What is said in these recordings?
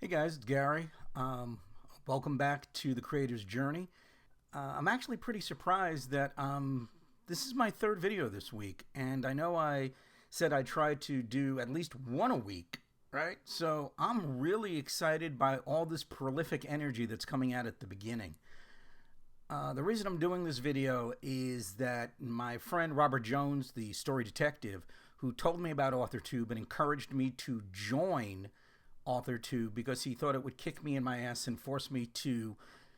Guys, it's Gary. Welcome back to the Creator's Journey. I'm actually pretty surprised that this is my third video this week, and I know I said I'd try to do at least one a week, right? So I'm really excited by all this prolific energy that's coming out at the beginning. The reason I'm doing this video is that my friend Robert Jones, the story detective, who told me about Authortube and encouraged me to join Authortube because he thought it would kick me in my ass and force me to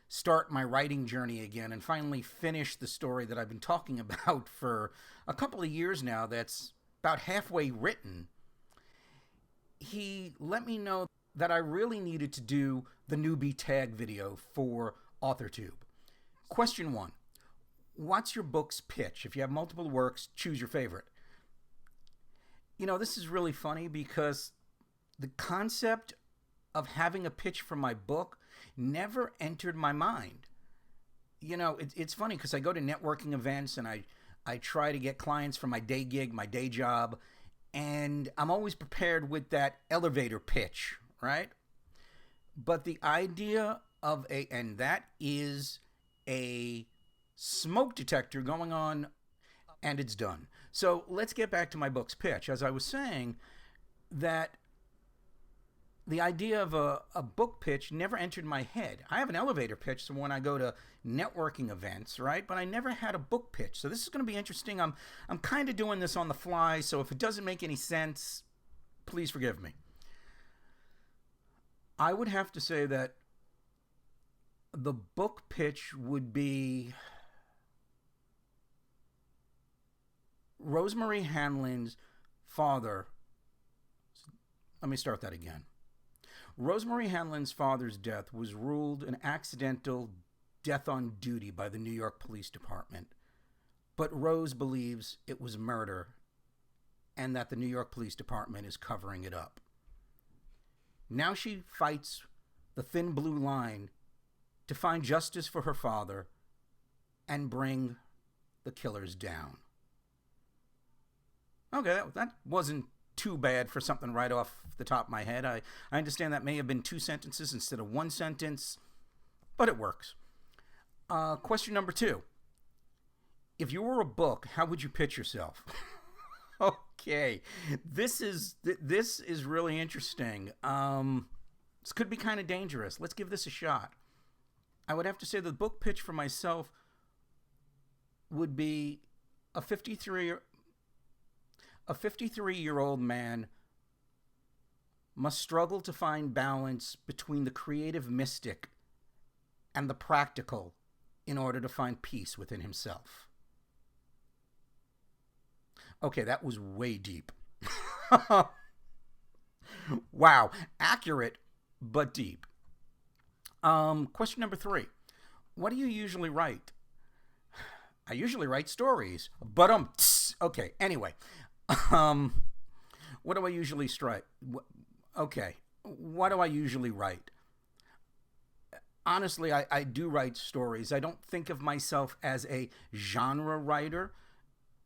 start my writing journey again and finally finish the story that I've been talking about for a couple of years now that's about halfway written. He let me know that I really needed to do the newbie tag video for Authortube. Question 1. What's your book's pitch? If you have multiple works, choose your favorite. You know, this is really funny because the concept of having a pitch for my book never entered my mind. You know, it's funny because I go to networking events and I try to get clients for my day gig, my day job, and I'm always prepared with that elevator pitch, right? But the idea of and that is a smoke detector going on, and it's done. So let's get back to my book's pitch. As I was saying, that the idea of a book pitch never entered my head. I have an elevator pitch so when I go to networking events, right? But I never had a book pitch. So this is going to be interesting. I'm kind of doing this on the fly, so if it doesn't make any sense, please forgive me. I would have to say that the book pitch would be Rosemary Hanlon's father. Let me start that again. Rosemary Hanlon's father's death was ruled an accidental death on duty by the New York Police Department, but Rose believes it was murder and that the New York Police Department is covering it up. Now she fights the thin blue line to find justice for her father and bring the killers down. Okay, that wasn't too bad for something right off the top of my head. I understand that may have been 2 sentences instead of 1 sentence, but it works. Question number 2. If you were a book, how would you pitch yourself? Okay, this is really interesting. This could be kind of dangerous. Let's give this a shot. I would have to say the book pitch for myself would be a 53-year-old man must struggle to find balance between the creative mystic and the practical in order to find peace within himself. Okay, that was way deep. Wow, accurate, but deep. Question number 3. What do you usually write? I usually write stories, but okay, anyway. What do I usually write? Okay, what do I usually write? Honestly, I do write stories. I don't think of myself as a genre writer.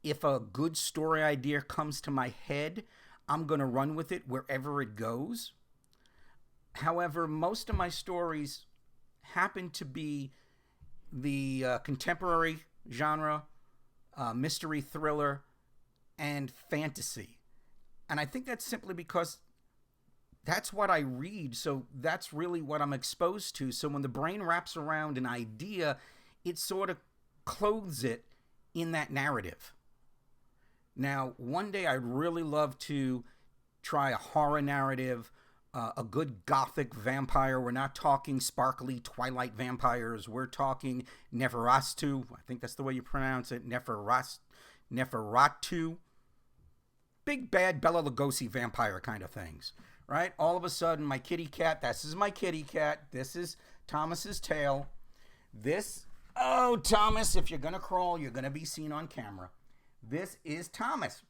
If a good story idea comes to my head, I'm going to run with it wherever it goes. However, most of my stories happen to be the contemporary genre, mystery thriller, and fantasy. And I think that's simply because that's what I read, so that's really what I'm exposed to. So when the brain wraps around an idea, it sort of clothes it in that narrative. Now, one day I'd really love to try a horror narrative, a good gothic vampire. We're not talking sparkly Twilight vampires. We're talking Neferatu. I think that's the way you pronounce it. Neferatu. Big bad Bela Lugosi vampire kind of things, right? All of a sudden, my kitty cat, this is my kitty cat. This is Thomas's tail. Oh, Thomas, if you're going to crawl, you're going to be seen on camera. This is Thomas.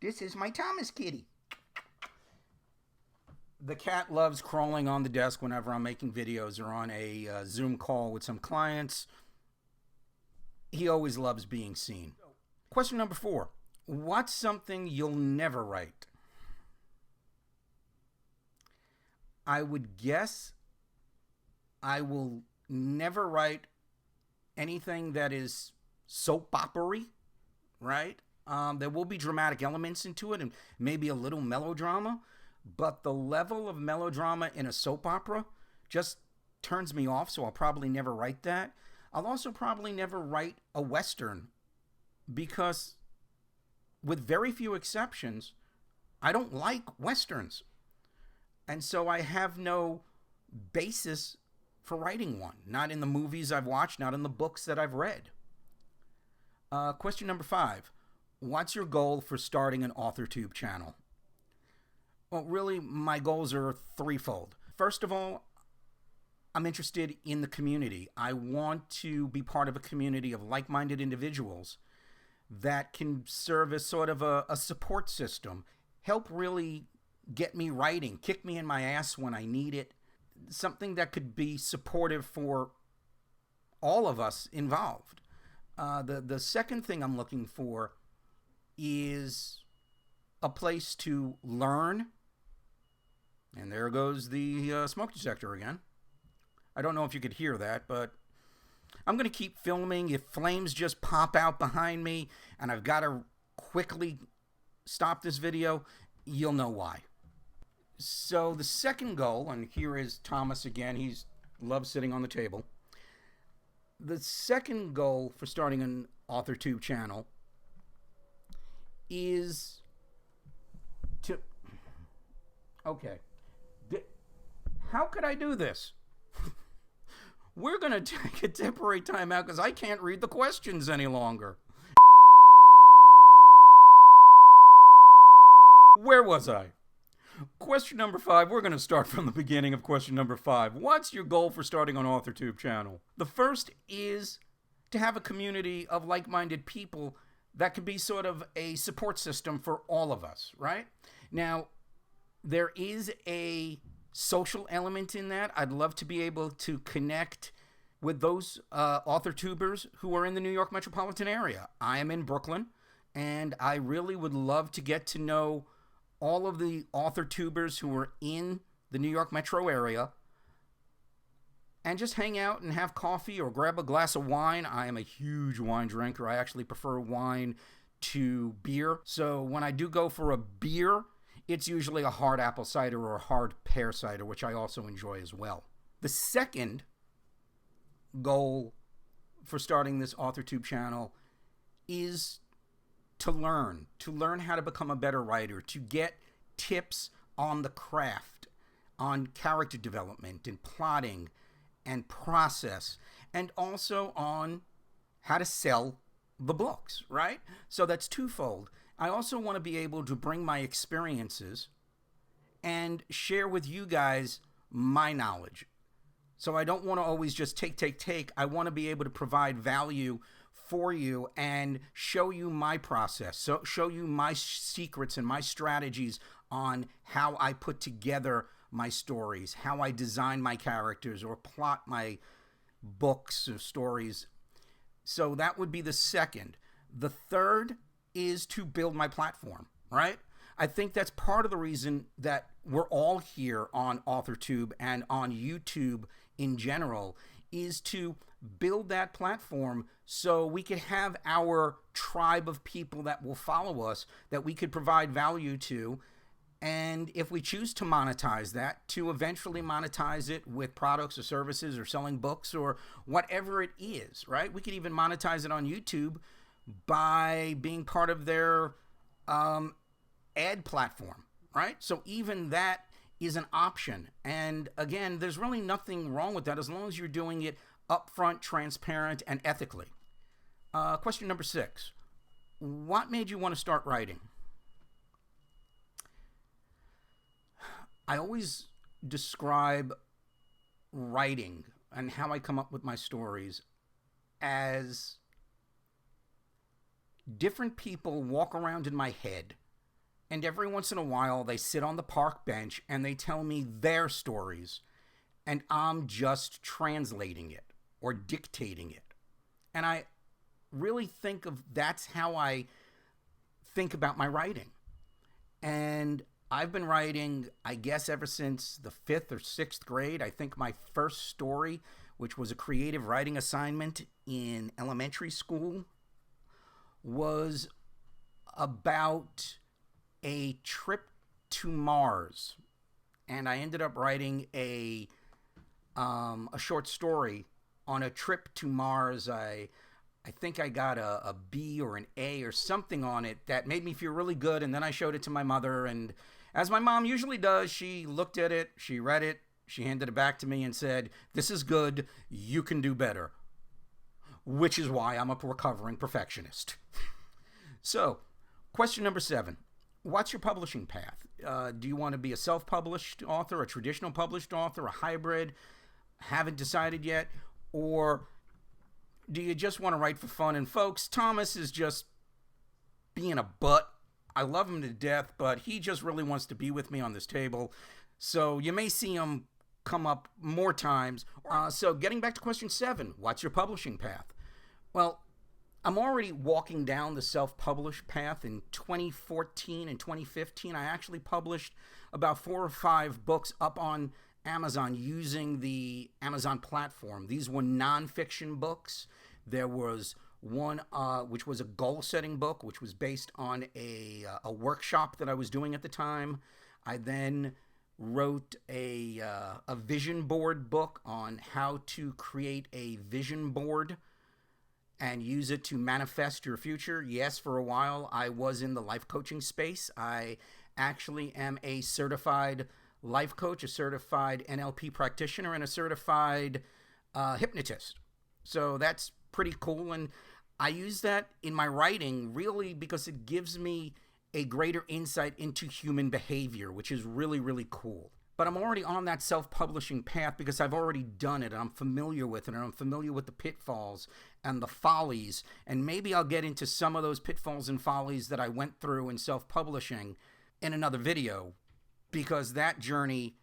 This is my Thomas kitty. The cat loves crawling on the desk whenever I'm making videos or on a Zoom call with some clients. He always loves being seen. Question number 4. What's something you'll never write? I would guess I will never write anything that is soap opera-y, right? There will be dramatic elements into it and maybe a little melodrama, but the level of melodrama in a soap opera just turns me off, so I'll probably never write that. I'll also probably never write a Western because, with very few exceptions, I don't like Westerns. And so I have no basis for writing one. Not in the movies I've watched, not in the books that I've read. Question number 5. What's your goal for starting an Authortube channel? Well, really, my goals are threefold. First of all, I'm interested in the community. I want to be part of a community of like-minded individuals that can serve as sort of a support system, help really get me writing, kick me in my ass when I need it, something that could be supportive for all of us involved. The second thing I'm looking for is a place to learn. And there goes the smoke detector again. I don't know if you could hear that, but I'm going to keep filming. If flames just pop out behind me and I've got to quickly stop this video, you'll know why. So the second goal, and here is Thomas again. He loves sitting on the table. The second goal for starting an Authortube channel is to... Okay. How could I do this? We're going to take a temporary timeout because I can't read the questions any longer. Where was I? Question number 5. We're going to start from the beginning of question number 5. What's your goal for starting an Authortube channel? The first is to have a community of like-minded people that could be sort of a support system for all of us, right? Now, there is a social element in that. I'd love to be able to connect with those Authortubers who are in the New York metropolitan area. I am in Brooklyn, and I really would love to get to know all of the Authortubers who are in the New York metro area and just hang out and have coffee or grab a glass of wine. I am a huge wine drinker. I actually prefer wine to beer. So when I do go for a beer, it's usually a hard apple cider or a hard pear cider, which I also enjoy as well. The second goal for starting this Authortube channel is to learn how to become a better writer, to get tips on the craft, on character development and plotting and process, and also on how to sell the books, right? So that's twofold. I also want to be able to bring my experiences and share with you guys my knowledge. So I don't want to always just take. I want to be able to provide value for you and show you my process, so show you my secrets and my strategies on how I put together my stories, how I design my characters or plot my books or stories. So that would be the second. The third is to build my platform, right? I think that's part of the reason that we're all here on Authortube and on YouTube in general, is to build that platform so we could have our tribe of people that will follow us, that we could provide value to, and if we choose to monetize that, to eventually monetize it with products or services or selling books or whatever it is, right? We could even monetize it on YouTube by being part of their ad platform, right? So even that is an option. And again, there's really nothing wrong with that as long as you're doing it upfront, transparent, and ethically. Question number 6. What made you want to start writing? I always describe writing and how I come up with my stories as different people walk around in my head, and every once in a while they sit on the park bench and they tell me their stories, and I'm just translating it or dictating it. And I really think of that's how I think about my writing. And I've been writing, I guess, ever since the 5th or 6th grade. I think my first story, which was a creative writing assignment in elementary school, was about a trip to Mars. And I ended up writing a short story on a trip to Mars. I think I got a B or an A or something on it that made me feel really good. And then I showed it to my mother. And as my mom usually does, she looked at it, she read it, she handed it back to me and said, "This is good. You can do better." Which is why I'm a recovering perfectionist. So, question number 7. What's your publishing path? Do you want to be a self-published author, a traditional published author, a hybrid? Haven't decided yet? Or do you just want to write for fun? And folks, Thomas is just being a butt. I love him to death, but he just really wants to be with me on this table. So you may see him come up more times. So getting back to question 7, what's your publishing path? Well, I'm already walking down the self-published path. In 2014 and 2015, I actually published about 4 or 5 books up on Amazon using the Amazon platform. These were nonfiction books. There was one which was a goal-setting book, which was based on a workshop that I was doing at the time. I then wrote a vision board book on how to create a vision board and use it to manifest your future. Yes, for a while I was in the life coaching space. I actually am a certified life coach, a certified NLP practitioner, and a certified hypnotist. So that's pretty cool. And I use that in my writing really because it gives me a greater insight into human behavior, which is really, really cool. But I'm already on that self-publishing path because I've already done it and I'm familiar with it and I'm familiar with the pitfalls and the follies. And maybe I'll get into some of those pitfalls and follies that I went through in self-publishing in another video, because that journey,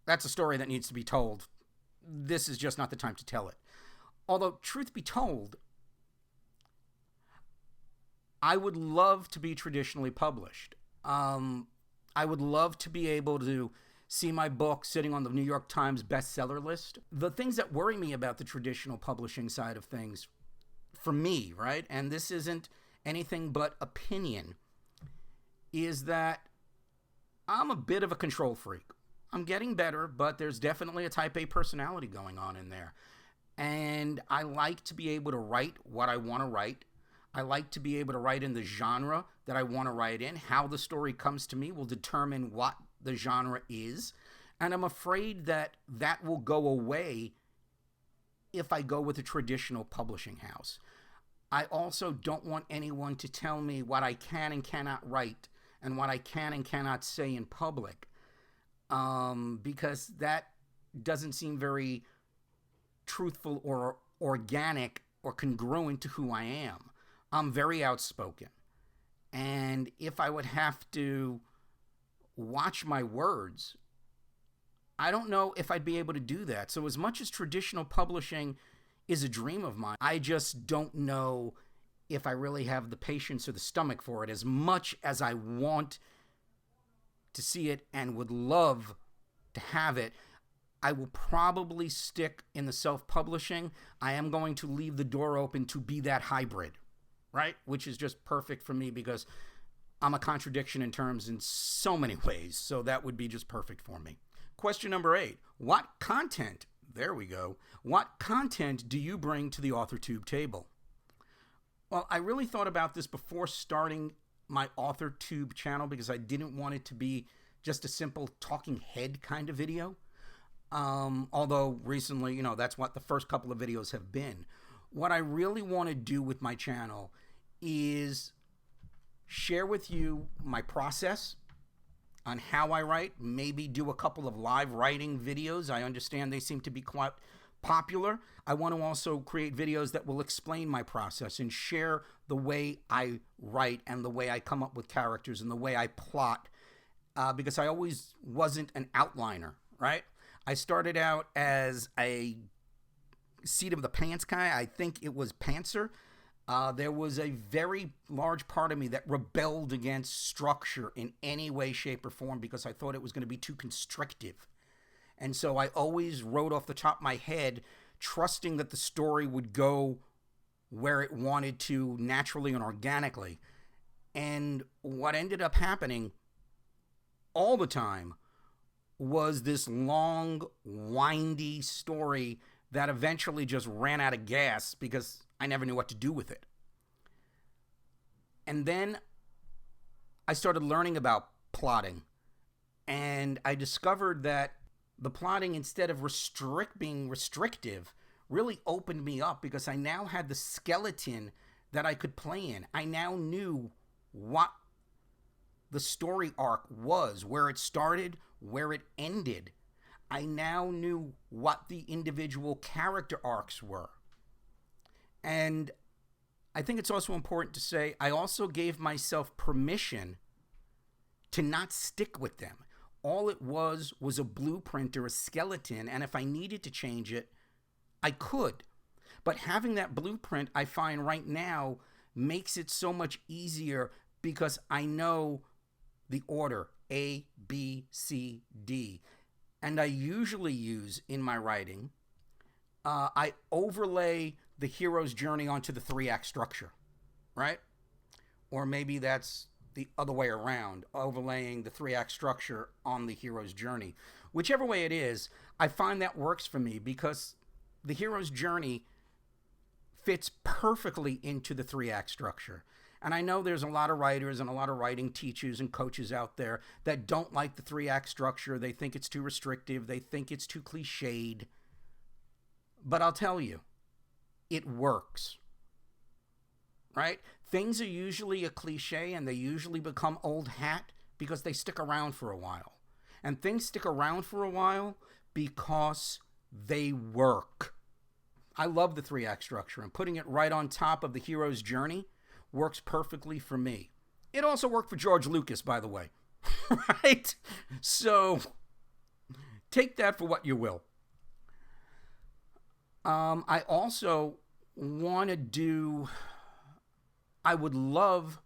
that's a story that needs to be told. This is just not the time to tell it. Although, truth be told, I would love to be traditionally published. I would love to be able to see my book sitting on the New York Times bestseller list. The things that worry me about the traditional publishing side of things, for me, right, and this isn't anything but opinion, is that I'm a bit of a control freak. I'm getting better, but there's definitely a type A personality going on in there. And I like to be able to write what I want to write. I like to be able to write in the genre that I want to write in. How the story comes to me will determine what the genre is. And I'm afraid that that will go away if I go with a traditional publishing house. I also don't want anyone to tell me what I can and cannot write and what I can and cannot say in public, because that doesn't seem very truthful or organic or congruent to who I am. I'm very outspoken. And if I would have to watch my words, I don't know if I'd be able to do that. So as much as traditional publishing is a dream of mine, I just don't know if I really have the patience or the stomach for it. As much as I want to see it and would love to have it, I will probably stick in the self-publishing. I am going to leave the door open to be that hybrid, right? Which is just perfect for me because I'm a contradiction in terms in so many ways. So that would be just perfect for me. Question number 8. What content, there we go, what content do you bring to the Authortube table? Well, I really thought about this before starting my Authortube channel because I didn't want it to be just a simple talking head kind of video. Although recently, that's what the first couple of videos have been. What I really want to do with my channel is share with you my process on how I write, maybe do a couple of live writing videos. I understand they seem to be quite popular. I want to also create videos that will explain my process and share the way I write and the way I come up with characters and the way I plot, because I always wasn't an outliner, right? I started out as a seat of the pants guy. I think it was pantser. There was a very large part of me that rebelled against structure in any way, shape, or form because I thought it was going to be too constrictive. And so I always wrote off the top of my head, trusting that the story would go where it wanted to naturally and organically. And what ended up happening all the time was this long, windy story that eventually just ran out of gas because I never knew what to do with it. And then I started learning about plotting, and I discovered that the plotting, instead of being restrictive, really opened me up because I now had the skeleton that I could play in. I now knew what the story arc was, where it started, where it ended. I now knew what the individual character arcs were. And I think it's also important to say I also gave myself permission to not stick with them. All it was a blueprint or a skeleton, and if I needed to change it, I could. But having that blueprint, I find right now, makes it so much easier because I know the order, A, B, C, D. And I usually use in my writing, I overlay the hero's journey onto the 3-act structure, right? Or maybe that's the other way around, overlaying the 3-act structure on the hero's journey. Whichever way it is, I find that works for me because the hero's journey fits perfectly into the 3-act structure. And I know there's a lot of writers and a lot of writing teachers and coaches out there that don't like the 3-act structure. They think it's too restrictive. They think it's too cliched. But I'll tell you, it works. Right? Things are usually a cliche and they usually become old hat because they stick around for a while. And things stick around for a while because they work. I love the 3-act structure, and putting it right on top of the hero's journey works perfectly for me. It also worked for George Lucas, by the way. Right? So take that for what you will. I also want to do, I would love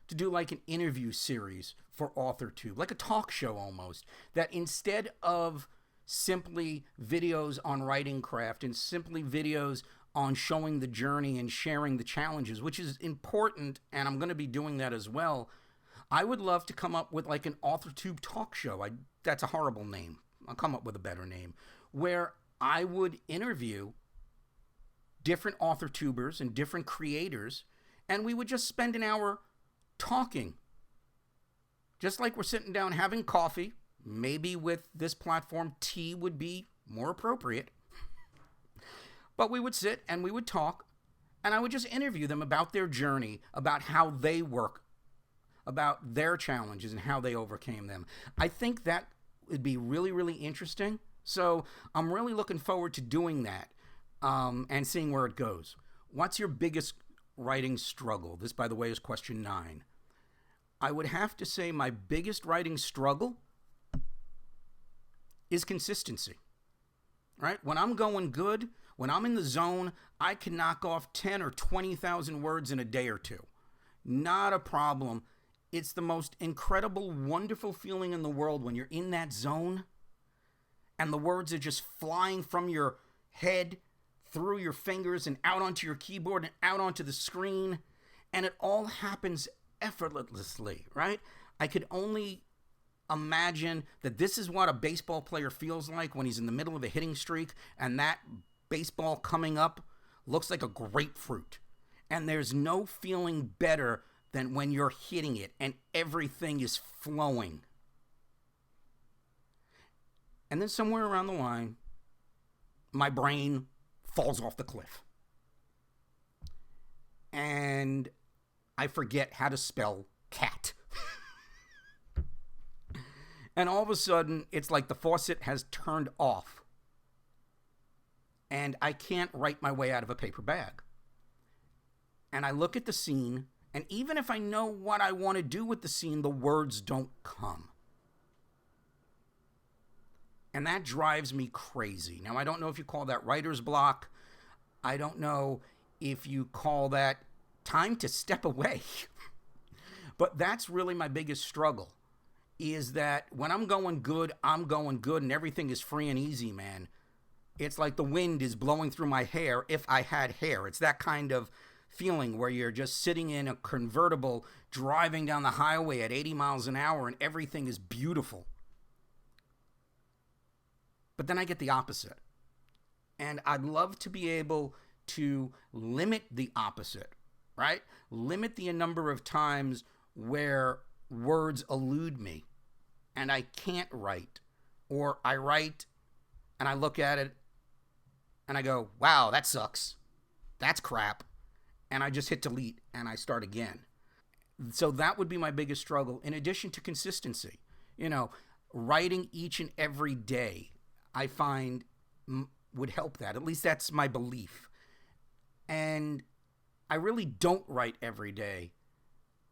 to do like an interview series for Authortube, like a talk show almost, that instead of simply videos on writing craft and simply videos on showing the journey and sharing the challenges, which is important, and I'm going to be doing that as well, I would love to come up with like an Authortube talk show. That's a horrible name. I'll come up with a better name, where I would interview different Authortubers and different creators, and we would just spend an hour talking. Just like we're sitting down having coffee. Maybe with this platform, tea would be more appropriate. But we would sit and we would talk, and I would just interview them about their journey, about how they work, about their challenges and how they overcame them. I think that would be really, really interesting. So I'm really looking forward to doing that and seeing where it goes. What's your biggest writing struggle? This, by the way, is question 9. I would have to say my biggest writing struggle is consistency, right? When I'm going good, when I'm in the zone, I can knock off 10 or 20,000 words in a day or two. Not a problem. It's the most incredible, wonderful feeling in the world when you're in that zone and the words are just flying from your head, through your fingers, and out onto your keyboard and out onto the screen. And it all happens effortlessly, right? I could only imagine that this is what a baseball player feels like when he's in the middle of a hitting streak and that baseball coming up looks like a grapefruit. And there's no feeling better than when you're hitting it and everything is flowing. And then somewhere around the line, my brain falls off the cliff. And I forget how to spell cat. And all of a sudden, it's like the faucet has turned off. And I can't write my way out of a paper bag. And I look at the scene, and even if I know what I want to do with the scene, the words don't come. And that drives me crazy. Now, I don't know if you call that writer's block. I don't know if you call that time to step away. But that's really my biggest struggle, is that when I'm going good, and everything is free and easy, man. It's like the wind is blowing through my hair if I had hair. It's that kind of feeling where you're just sitting in a convertible, driving down the highway at 80 miles an hour, and everything is beautiful. But then I get the opposite. And I'd love to be able to limit the opposite, right? Limit the number of times where words elude me and I can't write, or I write and I look at it and I go, wow, that sucks. That's crap. And I just hit delete and I start again. So that would be my biggest struggle, in addition to consistency. You know, writing each and every day, I find would help that. At least that's my belief. And I really don't write every day.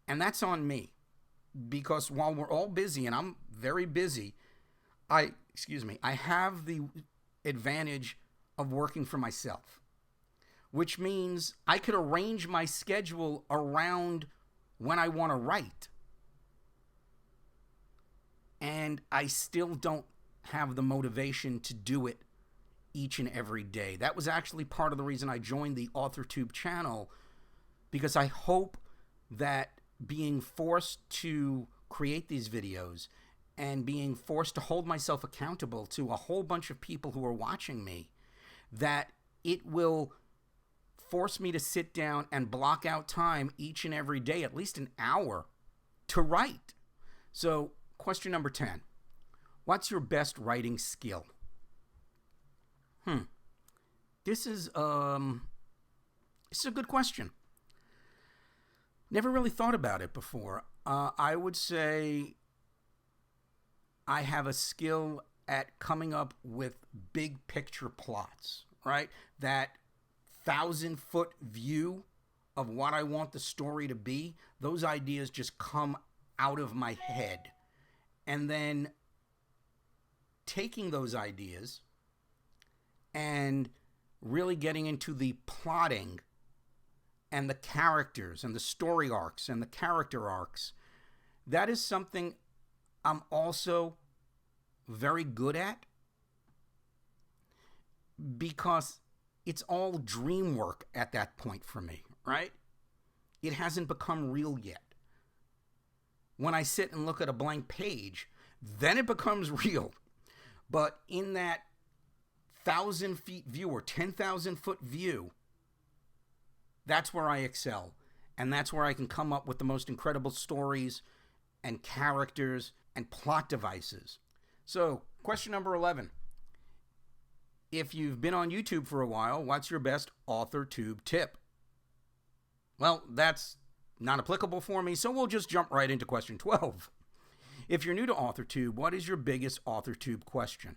And that's on me. Because while we're all busy, and I'm very busy, I have the advantage of working for myself, which means I could arrange my schedule around when I want to write. And I still don't have the motivation to do it each and every day. That was actually part of the reason I joined the Authortube channel, because I hope that being forced to create these videos and being forced to hold myself accountable to a whole bunch of people who are watching me, that it will force me to sit down and block out time each and every day, at least an hour, to write. So, question number 10. What's your best writing skill? This is a good question. Never really thought about it before. I would say I have a skill at coming up with big picture plots, right? That 1,000-foot view of what I want the story to be, those ideas just come out of my head. And then taking those ideas and really getting into the plotting and the characters and the story arcs and the character arcs, that is something I'm also very good at, because it's all dream work at that point for me, right? It hasn't become real yet. When I sit and look at a blank page, then it becomes real. But in that 1,000-foot view or 10,000-foot view, that's where I excel. And that's where I can come up with the most incredible stories and characters and plot devices. So, question number 11. If you've been on YouTube for a while, what's your best Authortube tip? Well, that's not applicable for me, so we'll just jump right into question 12. If you're new to Authortube, what is your biggest Authortube question?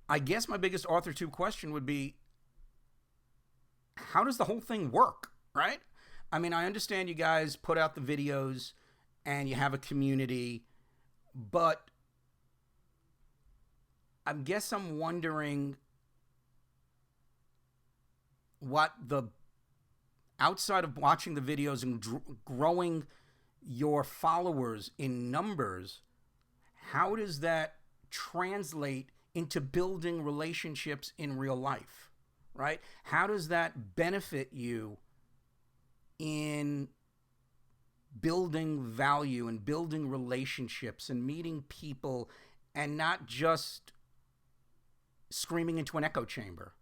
I guess my biggest Authortube question would be, how does the whole thing work, right? I mean, I understand you guys put out the videos and you have a community, but I guess I'm wondering what the, outside of watching the videos and growing your followers in numbers, how does that translate into building relationships in real life, right? How does that benefit you in building value and building relationships and meeting people, and not just screaming into an echo chamber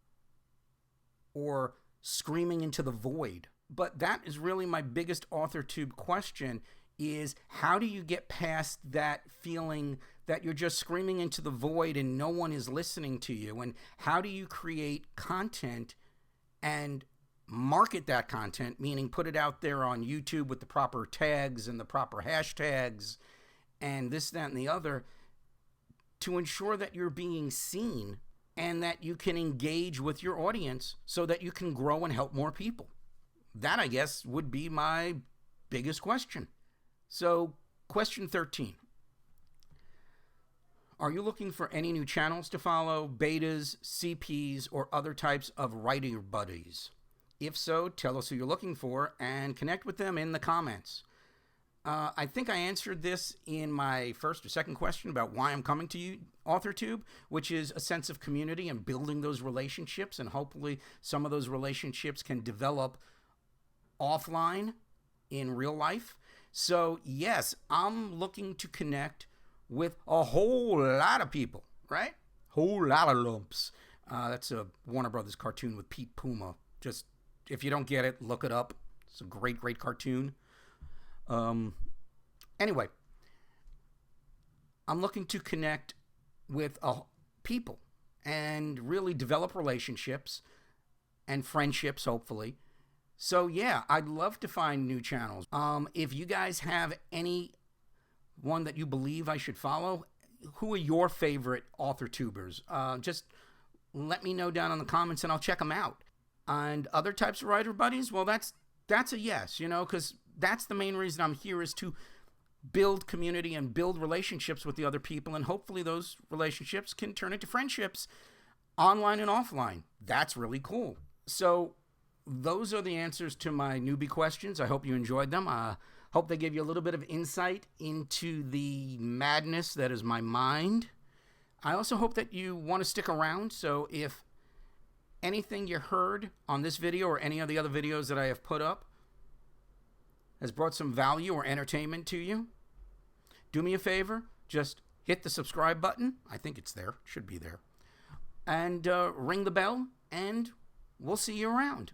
or screaming into the void? But that is really my biggest Authortube question, is how do you get past that feeling that you're just screaming into the void and no one is listening to you? And how do you create content and market that content, meaning put it out there on YouTube with the proper tags and the proper hashtags and this, that, and the other, to ensure that you're being seen and that you can engage with your audience so that you can grow and help more people? That, I guess, would be my biggest question. So, question 13. Are you looking for any new channels to follow, betas, CPs, or other types of writer buddies? If so, tell us who you're looking for and connect with them in the comments. I think I answered this in my first or second question about why I'm coming to you, Authortube, which is a sense of community and building those relationships, and hopefully some of those relationships can develop offline in real life. So yes, I'm looking to connect with a whole lot of people, right? Whole lot of lumps. That's a Warner Brothers cartoon with Pete Puma. Just, if you don't get it, look it up. It's a great, great cartoon. Anyway, I'm looking to connect with people and really develop relationships and friendships, hopefully. So yeah, I'd love to find new channels. If you guys have any one that you believe I should follow, who are your favorite Authortubers? Just let me know down in the comments and I'll check them out. And other types of writer buddies, well, that's a yes, you know, because that's the main reason I'm here, is to build community and build relationships with the other people, and hopefully those relationships can turn into friendships online and offline. That's really cool. So those are the answers to my newbie questions. I hope you enjoyed them. Hope they gave you a little bit of insight into the madness that is my mind. I also hope that you want to stick around, so if anything you heard on this video or any of the other videos that I have put up has brought some value or entertainment to you, do me a favor, just hit the subscribe button. I think it's there, should be there. And ring the bell, and we'll see you around.